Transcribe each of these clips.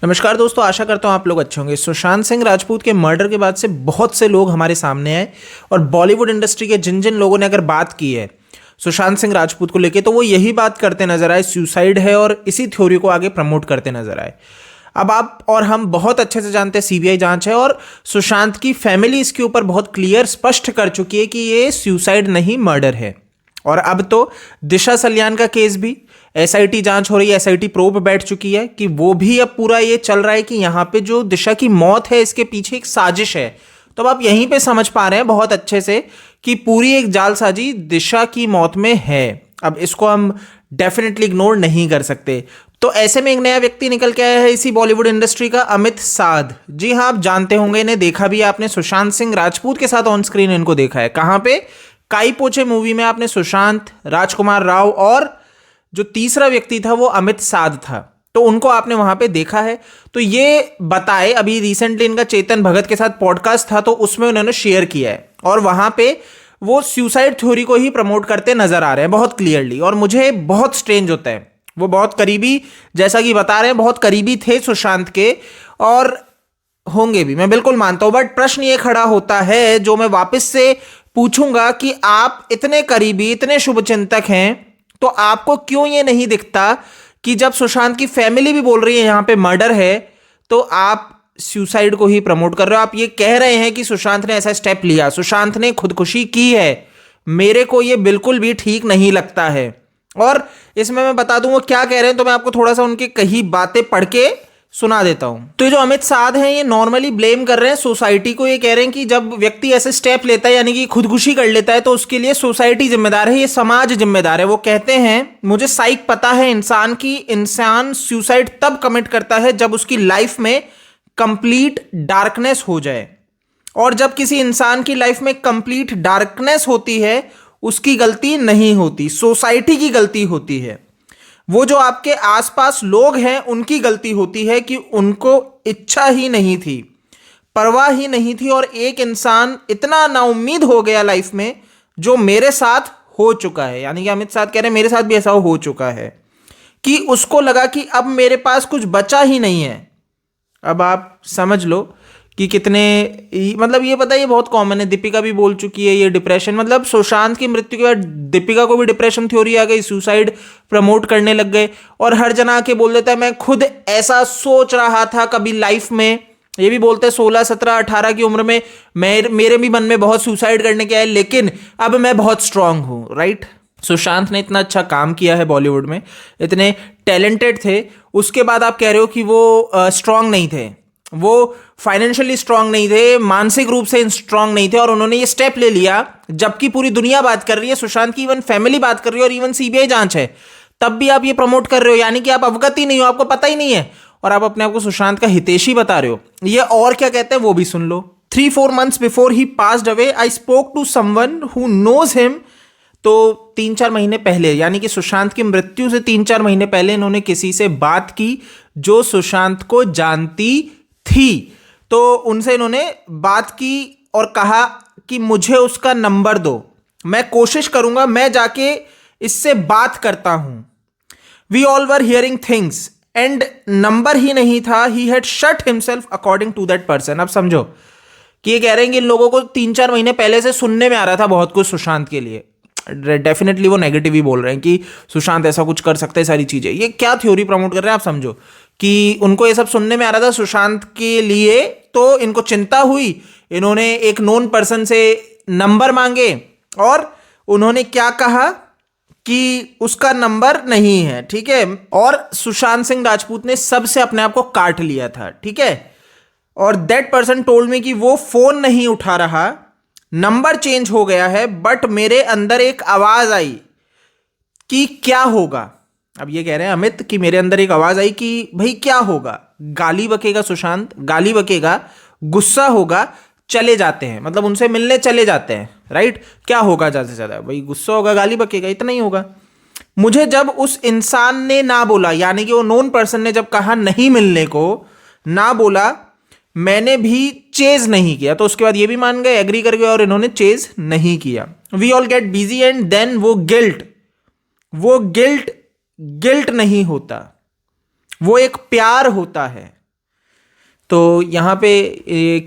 नमस्कार दोस्तों, आशा करता हूँ आप लोग अच्छे होंगे। सुशांत सिंह राजपूत के मर्डर के बाद से बहुत से लोग हमारे सामने आए और बॉलीवुड इंडस्ट्री के जिन जिन लोगों ने अगर बात की है सुशांत सिंह राजपूत को लेके, तो वो यही बात करते नजर आए, सुसाइड है, और इसी थ्योरी को आगे प्रमोट करते नजर आए। अब आप और हम बहुत अच्छे से जानते हैं सीबीआई जांच है और सुशांत की फैमिली इसके ऊपर बहुत क्लियर स्पष्ट कर चुकी है कि ये सुसाइड नहीं मर्डर है। और अब तो दिशा सल्यान का केस भी एसआईटी जांच हो रही है, एसआईटी प्रोब बैठ चुकी है कि वो भी अब पूरा ये चल रहा है कि यहाँ पे जो दिशा की मौत है इसके पीछे एक साजिश है। तो अब आप यहीं पे समझ पा रहे हैं बहुत अच्छे से कि पूरी एक जालसाजी दिशा की मौत में है। अब इसको हम डेफिनेटली इग्नोर नहीं कर सकते। तो ऐसे में एक नया व्यक्ति निकल के आया है इसी बॉलीवुड इंडस्ट्री का, अमित साध। जी हाँ, आप जानते होंगे, इन्हें देखा भी आपने, सुशांत सिंह राजपूत के साथ ऑन स्क्रीन इनको देखा है। कहाँ पे? काई पोचे मूवी में आपने सुशांत, राजकुमार राव और जो तीसरा व्यक्ति था वो अमित साध था, तो उनको आपने वहां पे देखा है। तो ये बताए, अभी रिसेंटली इनका चेतन भगत के साथ पॉडकास्ट था तो उसमें उन्होंने शेयर किया है और वहां पे वो सुसाइड थ्योरी को ही प्रमोट करते नजर आ रहे हैं बहुत क्लियरली। और मुझे बहुत स्ट्रेंज होता है, वो बहुत करीबी, जैसा कि बता रहे हैं, बहुत करीबी थे सुशांत के और होंगे भी, मैं बिल्कुल मानता हूं। बट प्रश्न ये खड़ा होता है जो मैं वापस से पूछूंगा कि आप इतने करीबी, इतने शुभचिंतक हैं, तो आपको क्यों ये नहीं दिखता कि जब सुशांत की फैमिली भी बोल रही है यहां पे मर्डर है, तो आप सुसाइड को ही प्रमोट कर रहे हो। आप ये कह रहे हैं कि सुशांत ने ऐसा स्टेप लिया, सुशांत ने खुदकुशी की है। मेरे को ये बिल्कुल भी ठीक नहीं लगता है। और इसमें मैं बता दूं वो क्या कह रहे हैं, तो मैं आपको थोड़ा सा उनकी कही बातें पढ़ के सुना देता हूं। तो ये जो अमित साध हैं ये नॉर्मली ब्लेम कर रहे हैं सोसाइटी को। ये कह रहे हैं कि जब व्यक्ति ऐसे स्टेप लेता है, यानी कि खुदकुशी कर लेता है, तो उसके लिए सोसाइटी जिम्मेदार है, ये समाज जिम्मेदार है। वो कहते हैं, मुझे साइक पता है इंसान सुसाइड तब कमिट करता है जब उसकी लाइफ में कंप्लीट डार्कनेस हो जाए। और जब किसी इंसान की लाइफ में कंप्लीट डार्कनेस होती है, उसकी गलती नहीं होती, सोसाइटी की गलती होती है। वो जो आपके आसपास लोग हैं उनकी गलती होती है कि उनको इच्छा ही नहीं थी, परवाह ही नहीं थी, और एक इंसान इतना नाउम्मीद हो गया लाइफ में, जो मेरे साथ हो चुका है। यानी कि अमित साध कह रहे हैं मेरे साथ भी ऐसा हो चुका है कि उसको लगा कि अब मेरे पास कुछ बचा ही नहीं है। अब आप समझ लो कि कितने, मतलब ये पता है, ये बहुत कॉमन है, दीपिका भी बोल चुकी है ये डिप्रेशन, मतलब सुशांत की मृत्यु के बाद दीपिका को भी डिप्रेशन थ्योरी आ गई, सुसाइड प्रमोट करने लग गए और हर जना आके बोल देता है मैं खुद ऐसा सोच रहा था कभी लाइफ में। ये भी बोलते हैं 16, 17, 18 की उम्र में मेरे भी मन में बहुत सुसाइड करने के आए, लेकिन अब मैं बहुत स्ट्रांग हूं। राइट? सुशांत ने इतना अच्छा काम किया है बॉलीवुड में, इतने टैलेंटेड थे, उसके बाद आप कह रहे हो कि वो स्ट्रांग नहीं थे, वो फाइनेंशियली स्ट्रांग नहीं थे, मानसिक रूप से स्ट्रांग नहीं थे, और उन्होंने ये स्टेप ले लिया। जबकि पूरी दुनिया बात कर रही है, सुशांत की इवन फैमिली बात कर रही है और इवन सीबीआई जांच है, तब भी आप ये प्रमोट कर रहे हो। यानी कि आप अवगत ही नहीं हो, आपको पता ही नहीं है, और आप अपने आप को सुशांत का हितैषी बता रहे हो। ये और क्या कहते हैं वो भी सुन लो। 3-4 months बिफोर ही passed away I spoke to someone who knows him. तो 3-4 महीने पहले, यानी कि सुशांत की मृत्यु से 3-4 महीने पहले इन्होंने किसी से बात की जो सुशांत को जानती थी। तो उनसे इन्होंने बात की और कहा कि मुझे उसका नंबर दो, मैं कोशिश करूंगा, मैं जाके इससे बात करता हूं। We all were hearing things and number ही नहीं था, he had shut himself according to that person. अब समझो कि ये कह रहे हैं कि इन लोगों को 3-4 महीने पहले से सुनने में आ रहा था बहुत कुछ सुशांत के लिए। डेफिनेटली वो नेगेटिव ही बोल रहे हैं कि सुशांत ऐसा कुछ कर सकते हैं, सारी चीजें। ये क्या थ्योरी प्रमोट कर रहे हैं आप समझो, कि उनको ये सब सुनने में आ रहा था सुशांत के लिए, तो इनको चिंता हुई, इन्होंने एक नोन पर्सन से नंबर मांगे और उन्होंने क्या कहा कि उसका नंबर नहीं है। ठीक है? और सुशांत सिंह राजपूत ने सबसे अपने आप को काट लिया था। ठीक है? और दैट पर्सन टोल्ड मी कि वो फोन नहीं उठा रहा, नंबर चेंज हो गया है, बट मेरे अंदर एक आवाज आई कि क्या होगा। अब ये कह रहे हैं अमित कि मेरे अंदर एक आवाज आई कि भाई क्या होगा, गाली बकेगा सुशांत, गाली बकेगा, गुस्सा होगा, चले जाते हैं, मतलब उनसे मिलने चले जाते हैं। राइट? क्या होगा ज्यादा से ज्यादा, भाई गुस्सा होगा, गाली बकेगा, इतना ही होगा। मुझे जब उस इंसान ने ना बोला, यानी कि वो नोन पर्सन ने जब कहा नहीं मिलने को, ना बोला, मैंने भी चेज नहीं किया। तो उसके बाद ये भी मान गए, एग्री कर गए, और इन्होंने चेज नहीं किया। We all get busy and then वो गिल्ट नहीं होता, वो एक प्यार होता है। तो यहाँ पे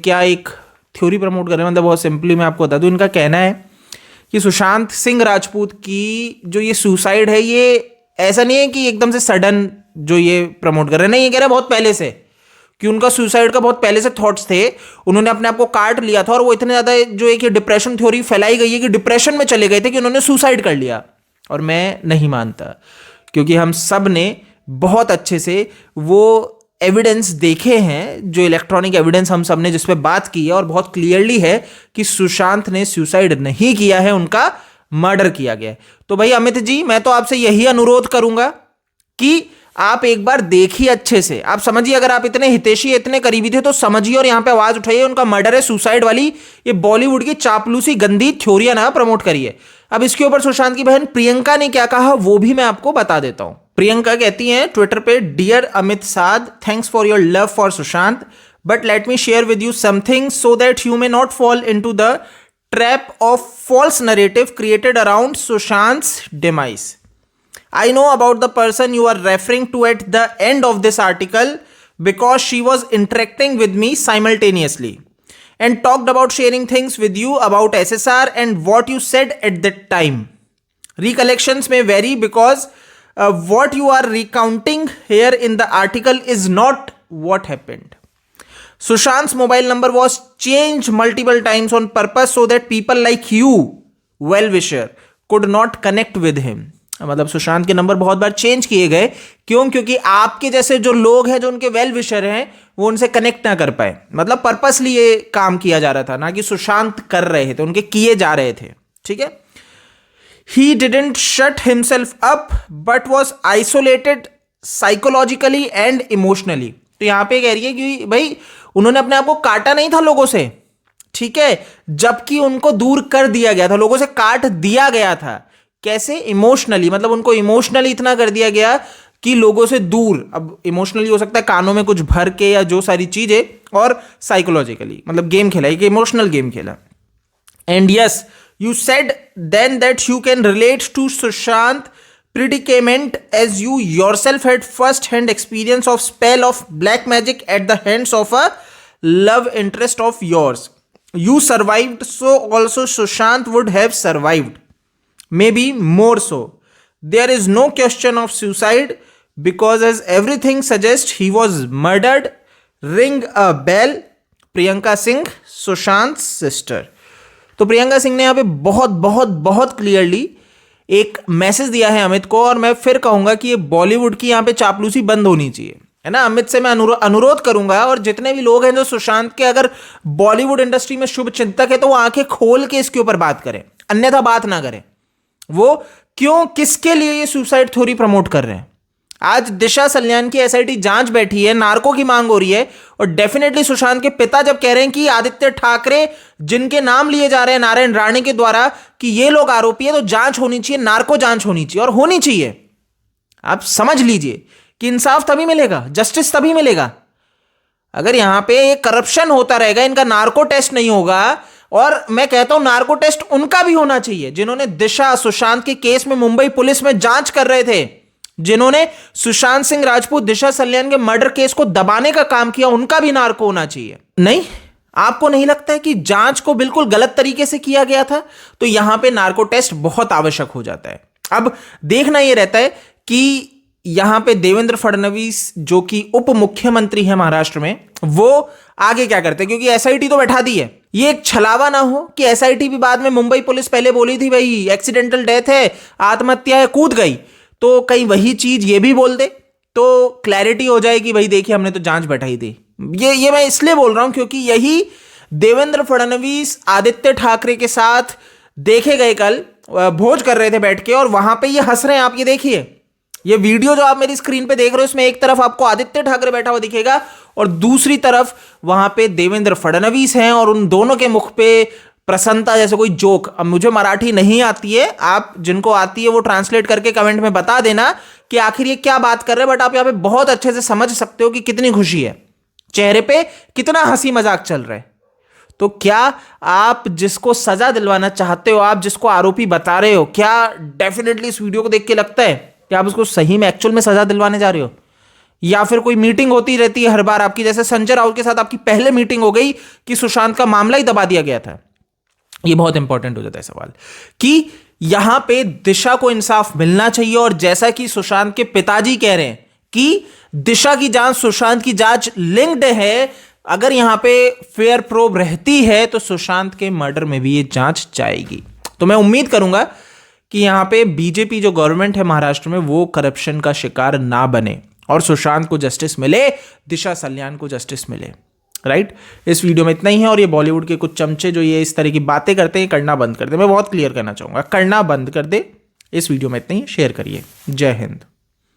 क्या एक थ्योरी प्रमोट कर रहे हैं, मतलब बहुत सिंपली मैं आपको बता दूं, इनका कहना है कि सुशांत सिंह राजपूत की जो ये सुसाइड है, ये ऐसा नहीं है कि एकदम से सडन जो ये प्रमोट कर रहे हैं, नहीं, ये कह रहे हैं बहुत पहले से, कि उनका सुसाइड का बहुत पहले से थॉट्स थे, उन्होंने अपने आप को काट लिया था, और वो इतने ज़्यादा जो एक डिप्रेशन थ्योरी फैलाई गई है कि डिप्रेशन में चले गए थे कि उन्होंने सुसाइड कर लिया। और मैं नहीं मानता, क्योंकि हम सब ने बहुत अच्छे से वो एविडेंस देखे हैं, जो इलेक्ट्रॉनिक एविडेंस हम सब ने जिस पे बात की है, और बहुत क्लियरली है कि सुशांत ने सुसाइड नहीं किया है, उनका मर्डर किया गया है। तो भाई अमित जी, मैं तो आपसे यही अनुरोध करूंगा कि आप एक बार देखिए अच्छे से, आप समझिए, अगर आप इतने हितैषी इतने करीबी थे तो समझिए और यहां पे आवाज उठाइए, उनका मर्डर है, सुसाइड वाली ये बॉलीवुड की चापलूसी गंदी थ्योरियां ना प्रमोट करिए। अब इसके ऊपर सुशांत की बहन प्रियंका ने क्या कहा वो भी मैं आपको बता देता हूं। प्रियंका कहती हैं ट्विटर पे, dear Amit Sadh, thanks for your love for Sushant, but let me share with you something so that you may not fall into the trap of false narrative created around Sushant's demise. I know about the person you are referring to at the end of this article because she was interacting with me simultaneously and talked about sharing things with you about SSR and what you said at that time. Recollections may vary because what you are recounting here in the article is not what happened. Sushant's mobile number was changed multiple times on purpose so that people like you, well-wisher, could not connect with him. मतलब सुशांत के number बहुत बार change किए गए, क्यों? क्योंकि आपके जैसे जो लोग हैं, जो उनके वेल विशर हैं, वो उनसे कनेक्ट ना कर पाए। मतलब पर्पसली ये काम किया जा रहा था, ना कि सुशांत कर रहे थे, उनके किए जा रहे थे। ठीक है। He didn't shut himself up but was isolated psychologically and emotionally. तो यहां पे कह रही है कि भाई उन्होंने अपने आप को काटा नहीं था लोगों से, ठीक है, जबकि उनको दूर कर दिया गया था, लोगों से काट दिया गया था। कैसे? इमोशनली, मतलब उनको इमोशनली इतना कर दिया गया कि लोगों से दूर। अब इमोशनली हो सकता है कानों में कुछ भर के या जो सारी चीजें, और साइकोलॉजिकली मतलब गेम खेला, एक इमोशनल गेम खेला। And yes, you said then that you can relate to Sushant predicament as you yourself had first hand experience of spell of black magic at the hands of a love interest of yours. You survived, so also Sushant would have survived, maybe more so. There is no question of suicide because as everything suggests he was murdered. Ring a bell. Priyanka Singh, Sushant's sister. तो प्रियंका सिंह ने यहाँ पे बहुत बहुत बहुत clearly एक message दिया है अमित को, और मैं फिर कहूंगा कि ये बॉलीवुड की यहाँ पे चापलूसी बंद होनी चाहिए, है ना। अमित से मैं अनुरोध करूंगा, और जितने भी लोग हैं जो सुशांत के अगर बॉलीवुड इंडस्ट्री में शुभ चिंतक है, तो वो आंखें खोल के इसके ऊपर बात करें, अन्यथा बात ना करें। वो क्यों, किसके लिए ये सुसाइड थ्योरी प्रमोट कर रहे हैं? आज दिशा सल्यान की एसआईटी जांच बैठी है, नार्को की मांग हो रही है, और डेफिनेटली सुशांत के पिता जब कह रहे हैं कि आदित्य ठाकरे जिनके नाम लिए जा रहे हैं नारायण राणे के द्वारा कि ये लोग आरोपी है, तो जांच होनी चाहिए, नार्को जांच होनी चाहिए, और होनी चाहिए। आप समझ लीजिए कि इंसाफ तभी मिलेगा, जस्टिस तभी मिलेगा। अगर यहां पे करप्शन होता रहेगा, इनका नार्को टेस्ट नहीं होगा, और मैं कहता हूं नार्को टेस्ट उनका भी होना चाहिए जिन्होंने दिशा सुशांत के केस में मुंबई पुलिस में जांच कर रहे थे, जिन्होंने सुशांत सिंह राजपूत दिशा सल्यान के मर्डर केस को दबाने का काम किया, उनका भी नार्को होना चाहिए। नहीं, आपको नहीं लगता है कि जांच को बिल्कुल गलत तरीके से किया गया था? तो यहां पे नार्को टेस्ट बहुत आवश्यक हो जाता है। अब देखना यह रहता है कि यहां पे देवेंद्र फडणवीस जो कि उप मुख्यमंत्री है महाराष्ट्र में, वो आगे क्या करते हैं, क्योंकि एसआईटी तो बैठा दी है। ये एक छलावा ना हो कि एसआईटी भी बाद में, मुंबई पुलिस पहले बोली थी भाई एक्सीडेंटल डेथ है, आत्महत्या है, कूद गई, तो कहीं वही चीज ये भी बोल दे, तो क्लैरिटी हो जाए कि भाई देखिए हमने तो जांच बैठाई थी। ये मैं इसलिए बोल रहा हूं क्योंकि यही देवेंद्र फडणवीस आदित्य ठाकरे के साथ देखे गए, कल भोज कर रहे थे बैठ के, और वहां पे ये हंस रहे हैं। आप ये देखिए, ये वीडियो जो आप मेरी स्क्रीन पे देख रहे हो, इसमें एक तरफ आपको आदित्य ठाकरे बैठा हुआ दिखेगा और दूसरी तरफ वहां पे देवेंद्र फडणवीस हैं, और उन दोनों के मुख पे प्रसन्नता जैसे कोई जोक। अब मुझे मराठी नहीं आती है, आप जिनको आती है वो ट्रांसलेट करके कमेंट में बता देना कि आखिर ये क्या बात कर रहे हैं, बट आप यहाँ पे बहुत अच्छे से समझ सकते हो कि कितनी खुशी है, चेहरे पे कितना हंसी मजाक चल रहा है। तो क्या आप जिसको सजा दिलवाना चाहते हो, आप जिसको आरोपी बता रहे हो, क्या डेफिनेटली इस वीडियो को देख के लगता है कि आप उसको सही में एक्चुअल में सजा दिलवाने जा रहे हो? या फिर कोई मीटिंग होती रहती है हर बार आपकी, जैसे संजय राउत के साथ आपकी पहले मीटिंग हो गई कि सुशांत का मामला ही दबा दिया गया था। ये बहुत इंपॉर्टेंट हो जाता है सवाल कि यहां पे दिशा को इंसाफ मिलना चाहिए। और जैसा कि सुशांत के पिताजी कह रहे हैं कि दिशा की जांच, सुशांत की जांच लिंक्ड है, अगर यहां पे फेयर प्रोब रहती है तो सुशांत के मर्डर में भी ये जांच जाएगी। तो मैं उम्मीद करूंगा कि यहां पे बीजेपी जो गवर्नमेंट है महाराष्ट्र में वो करप्शन का शिकार ना बने और सुशांत को जस्टिस मिले, दिशा सल्यान को जस्टिस मिले। राइट, इस वीडियो में इतना ही है। और ये बॉलीवुड के कुछ चमचे जो ये इस तरह की बातें करते हैं, करना बंद कर दे। मैं बहुत क्लियर करना चाहूंगा, करना बंद कर दे। इस वीडियो में इतना ही, शेयर करिए। जय हिंद।